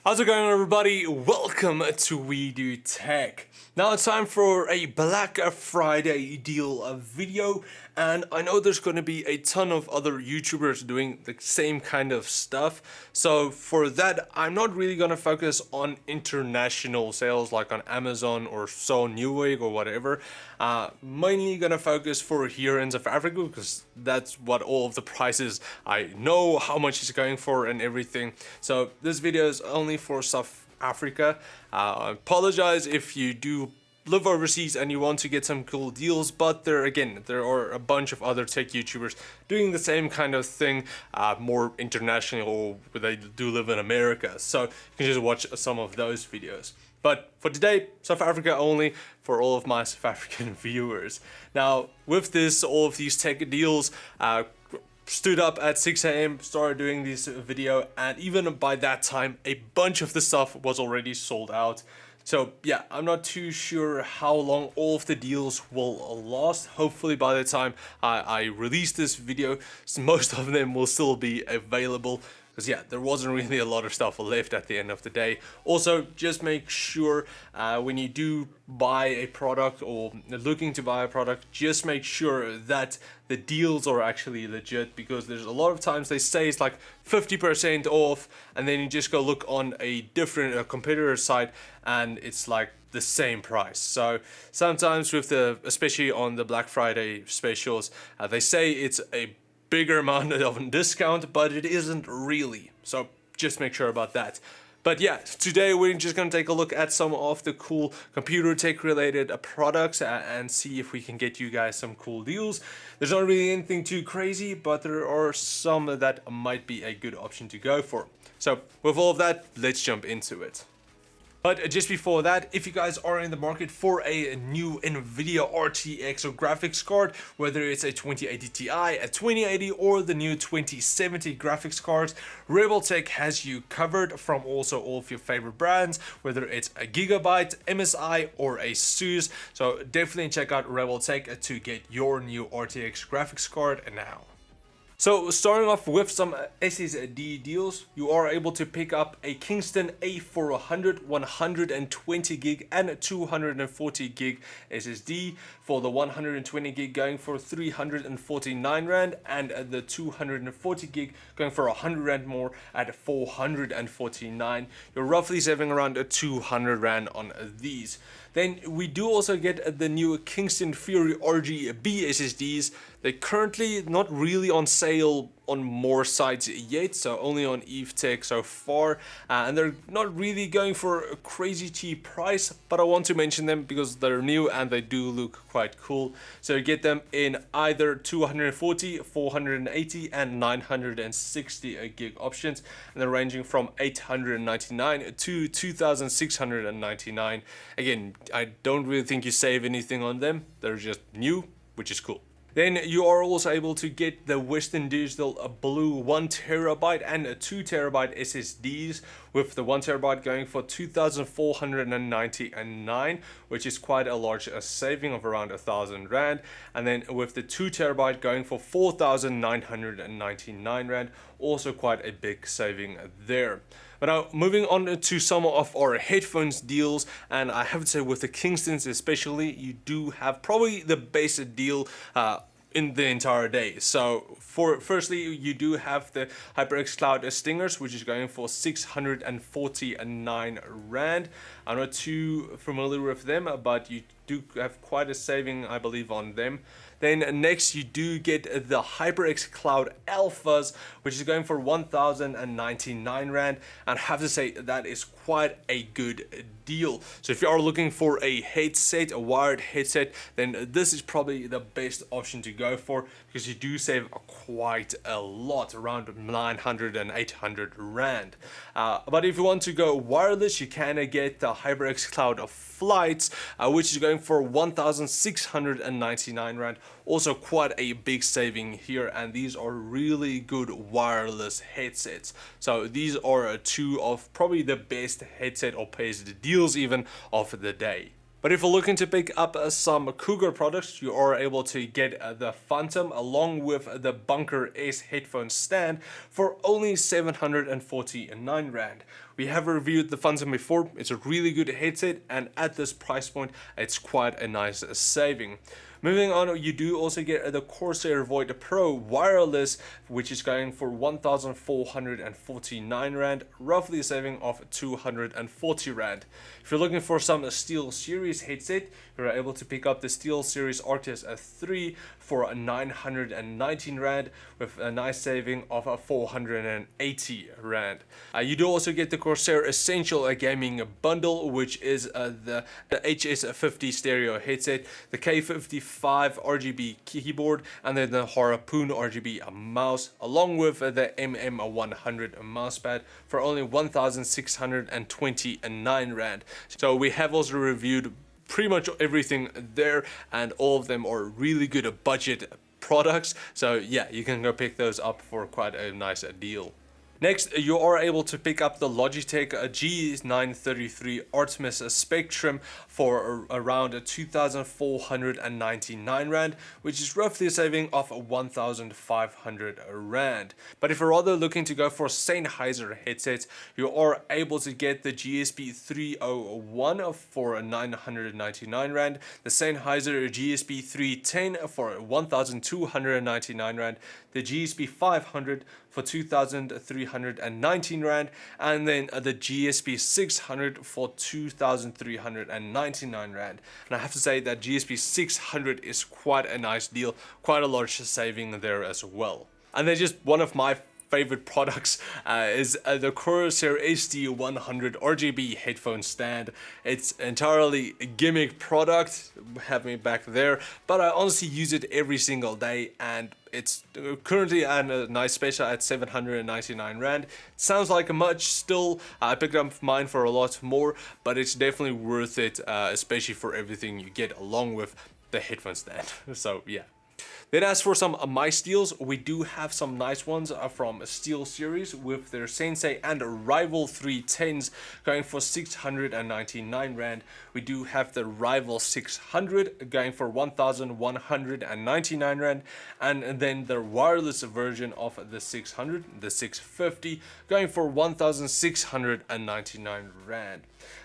How's it going, everybody? Welcome to We Do Tech. Now it's time for a Black Friday deal video, and I know there's going to be a ton of other YouTubers doing the same kind of stuff. So for that, I'm not really going to focus on international sales like on Amazon or so Newegg or whatever. Mainly going to focus for here in South Africa because that's what all of the prices I know how much it's going for and everything. So this video is only for South Africa. I apologize if you do live overseas and you want to get some cool deals, but there are a bunch of other tech YouTubers doing the same kind of thing, more international, or they do live in America, so you can just watch some of those videos. But for today, South Africa only for all of my South African viewers. Now with this, all of these tech deals, stood up at 6 AM, started doing this video, and even by that time a bunch of the stuff was already sold out. So yeah, I'm not too sure how long all of the deals will last. Hopefully by the time I release this video, most of them will still be available. Because yeah, there wasn't really a lot of stuff left at the end of the day. Also, just make sure when you do buy a product or looking to buy a product, just make sure that the deals are actually legit, because there's a lot of times they say it's like 50% off, and then you just go look on a different competitor site and it's like the same price. So sometimes with especially on the Black Friday specials, they say it's a bigger amount of a discount, but it isn't really, so just make sure about that. But yeah, today we're just gonna take a look at some of the cool computer tech related products and see if we can get you guys some cool deals. There's not really anything too crazy, but there are some that might be a good option to go for. So with all of that, let's jump into it. But just before that, if you guys are in the market for a new NVIDIA RTX or graphics card, whether it's a 2080 Ti, a 2080, or the new 2070 graphics cards, Rebeltech has you covered from also all of your favorite brands, whether it's a Gigabyte, MSI, or a ASUS. So definitely check out Rebeltech to get your new RTX graphics card now. So starting off with some SSD deals, you are able to pick up a Kingston A400 120 gig and 240 gig SSD. For the 120 gig going for 349 Rand, and the 240 gig going for 100 Rand more at 449. You're roughly saving around 200 Rand on these. Then we do also get the new Kingston FURY RGB SSDs. They're currently not really on sale on more sites yet, so only on EveTech so far, and they're not really going for a crazy cheap price, but I want to mention them because they're new and they do look quite cool. So you get them in either 240, 480 and 960 gig options, and they're ranging from 899 to 2699. Again, I don't really think you save anything on them. They're just new, which is cool. Then you are also able to get the Western Digital Blue 1TB and 2TB SSDs, with the 1TB going for 2,499, which is quite a large saving of around 1,000 Rand, and then with the 2TB going for 4,999 Rand, also quite a big saving there. But now moving on to some of our headphones deals, and I have to say with the Kingstons especially, you do have probably the best deal in the entire day. So firstly, you do have the HyperX Cloud Stingers, which is going for 649 Rand. I'm not too familiar with them, but you do have quite a saving, I believe, on them. Then next you do get the HyperX Cloud Alphas, which is going for 1,099 Rand, and I have to say that is quite a good deal. So if you are looking for a headset, a wired headset, then this is probably the best option to go for, because you do save quite a lot, around 900 and 800 Rand. But if you want to go wireless, you can get the HyperX Cloud Flights, which is going for 1,699 Rand. Also quite a big saving here, and these are really good wireless headsets. So these are two of probably the best headset or best deals even of the day. But if you're looking to pick up some Cougar products, you are able to get the Phontum along with the Bunker S headphone stand for only 749 Rand. We have reviewed the Phontum before. It's a really good headset, and at this price point, it's quite a nice saving. Moving on, you do also get the CORSAIR Void Pro wireless, which is going for 1,449 Rand, roughly a saving of 240 Rand. If you're looking for some SteelSeries headset, you're able to pick up the SteelSeries Artemis 3 for 919 Rand, with a nice saving of 480 Rand. You do also get the CORSAIR Essential Gaming Bundle, which is the HS50 stereo headset, the K70 RGB keyboard, and then the Harpoon RGB mouse, along with the MM100 mousepad for only 1,629 Rand. So we have also reviewed pretty much everything there, and all of them are really good budget products. So yeah, you can go pick those up for quite a nice deal. Next, you are able to pick up the Logitech G933 Artemis Spectrum for around 2,499 Rand, which is roughly a saving of 1,500 Rand. But if you're rather looking to go for Sennheiser headsets, you are able to get the GSP 301 for 999 Rand, the Sennheiser GSP 310 for 1,299 Rand, the GSP 500 for 2,319 Rand, and then the GSP 600 for 2,399 Rand. And I have to say that GSP 600 is quite a nice deal, quite a large saving there as well. And then just one of my favorite products is the CORSAIR HD100 RGB headphone stand. It's entirely a gimmick product, have me back there, but I honestly use it every single day, and it's currently at a nice special at 799 Rand. It sounds like much still. I picked up mine for a lot more, but it's definitely worth it, especially for everything you get along with the headphone stand. So yeah. Then as for some mice deals, we do have some nice ones from SteelSeries with their Sensei and Rival 310s going for 699 Rand. We do have the Rival 600 going for 1,199 Rand, and then the wireless version of the 600, the 650, going for 1,699 Rand.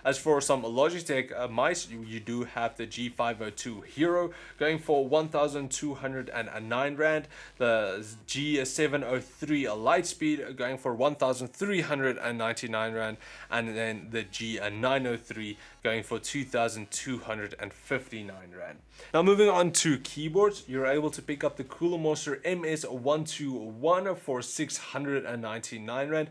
As for some Logitech mice, you do have the G502 Hero going for 1,209 Rand, the G703 Lightspeed going for 1,399 Rand, and then the G903 going for 2,259 Rand. Now moving on to keyboards, you're able to pick up the Cooler Monster MS121 for 699 Rand.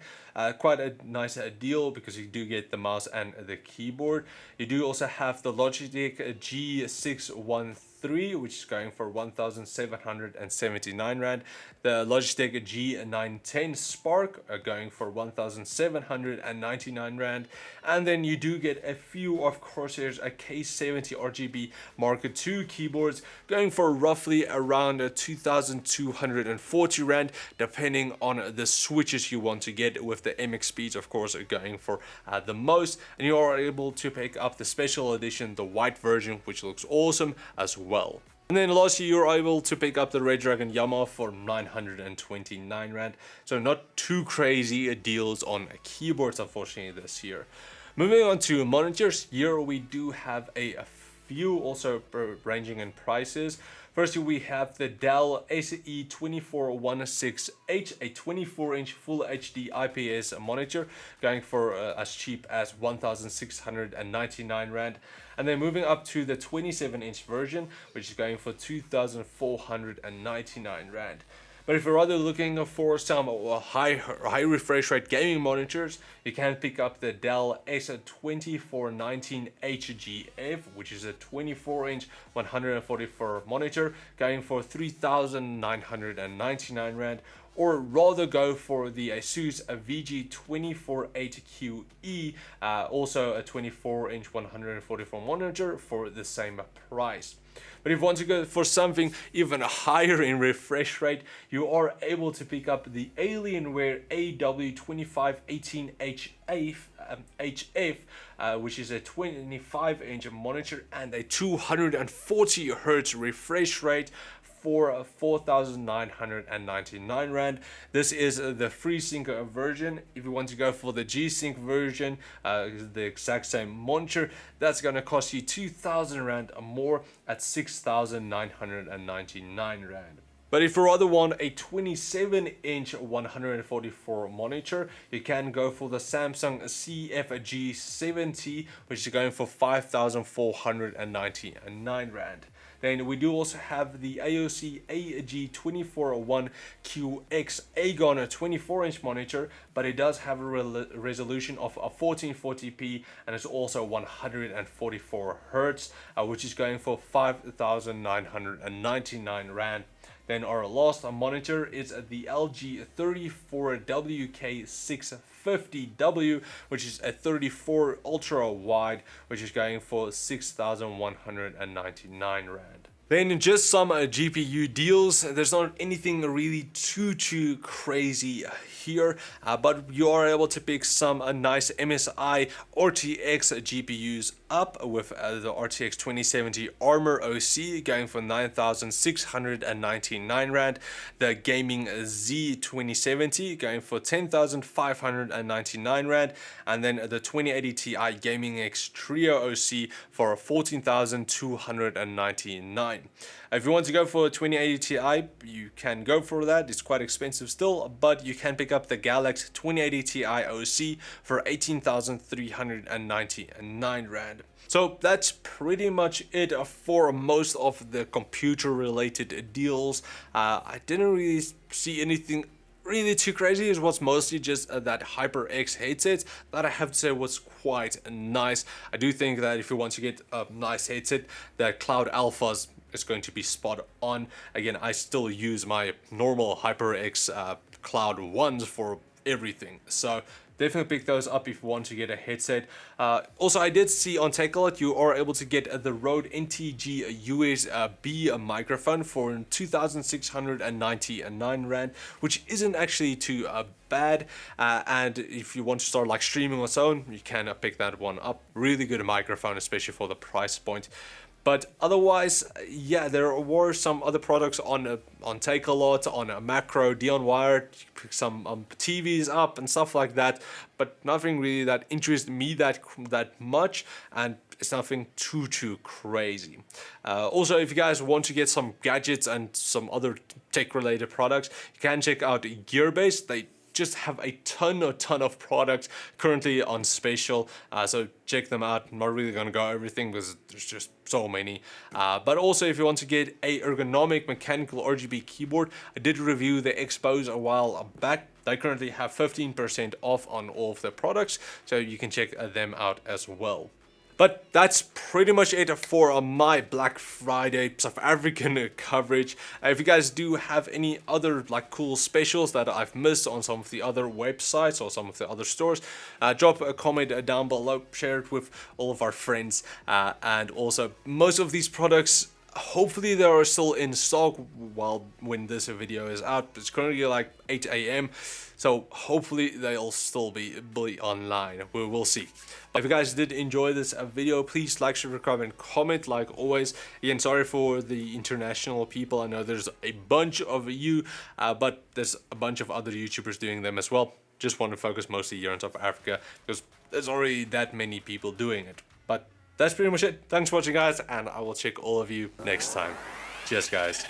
Quite a nice deal because you do get the mouse and the keyboard. You do also have the Logitech G613, which is going for 1,779 Rand. The Logitech G910 Spark are going for 1,799 Rand. And then you do get a few of Corsair's K70 RGB MK.2 keyboards going for roughly around 2,240 Rand, depending on the switches you want to get, with the MX speeds of course are going for the most. And you are able to pick up the special edition, the white version, which looks awesome as well. And then lastly, you're able to pick up the Red Dragon Yamaha for 929 Rand. So not too crazy deals on keyboards, unfortunately, this year. Moving on to monitors, here we do have a few also ranging in prices. Firstly, we have the Dell SE2416H, a 24-inch Full HD IPS monitor, going for as cheap as 1,699 Rand. And then moving up to the 27-inch version, which is going for 2,499 Rand. But if you're rather looking for some high refresh rate gaming monitors, you can pick up the Dell S2419HGF, which is a 24-inch 144 monitor, going for 3,999 Rand. or rather go for the Asus VG248QE, also a 24-inch 144 monitor for the same price. But if you want to go for something even higher in refresh rate, you are able to pick up the Alienware AW2518HF, which is a 25-inch monitor and a 240 Hz refresh rate for 4,999 Rand. This is the FreeSync version. If you want to go for the G-Sync version, the exact same monitor, that's going to cost you 2,000 Rand more at 6,999 Rand. But if you rather want a 27-inch 144 monitor, you can go for the Samsung CF G70, which is going for 5,499 Rand. Then we do also have the AOC AG241QX Agon 24-inch monitor, but it does have a resolution of 1440p and it's also 144 Hz, which is going for 5,999 Rand. Then our last monitor is the LG 34WK650W, which is a 34 ultra wide, which is going for 6,199 Rand. Then just some GPU deals. There's not anything really too crazy here, but you are able to pick some nice MSI RTX GPUs up with the RTX 2070 Armor OC going for 9,699 Rand, the Gaming Z 2070 going for 10,599 Rand, and then the 2080 Ti Gaming X Trio OC for 14,299. If you want to go for a 2080 Ti, you can go for that. It's quite expensive still, but you can pick up the Galaxy 2080 Ti OC for 18,399 Rand. So that's pretty much it for most of the computer related deals. I didn't really see anything really too crazy. It was mostly just that HyperX headset that I have to say was quite nice. I do think that if you want to get a nice headset, the Cloud Alphas is going to be spot on. Again, I still use my normal HyperX Cloud ones for everything, so definitely pick those up if you want to get a headset. Also, I did see on Takealot you are able to get the Rode NTG USB microphone for 2,699 Rand, which isn't actually too bad. And if you want to start like streaming on its own, you can pick that one up. Really good microphone, especially for the price point. But otherwise, yeah, there were some other products on Takealot, on Macro, Dion Wired, some TVs up and stuff like that. But nothing really that interested me that much, and it's nothing too crazy. Also, if you guys want to get some gadgets and some other tech-related products, you can check out Gearbase. They just have a ton of products currently on special, so check them out. I'm not really gonna go everything because there's just so many, but also if you want to get a ergonomic mechanical RGB keyboard, I did review the Expos a while back. They currently have 15% off on all of their products, so you can check them out as well. But that's pretty much it for my Black Friday South African coverage. If you guys do have any other like cool specials that I've missed on some of the other websites or some of the other stores, drop a comment down below, share it with all of our friends, and also most of these products, hopefully they are still in stock when this video is out. It's currently like 8 AM, so hopefully they'll still be online. We will see. If you guys did enjoy this video, please like, subscribe, and comment like always. Again, sorry for the international people. I know there's a bunch of you, but there's a bunch of other YouTubers doing them as well. Just want to focus mostly here in South Africa because there's already that many people doing it. But that's pretty much it. Thanks for watching, guys, and I will check all of you next time. Cheers, guys.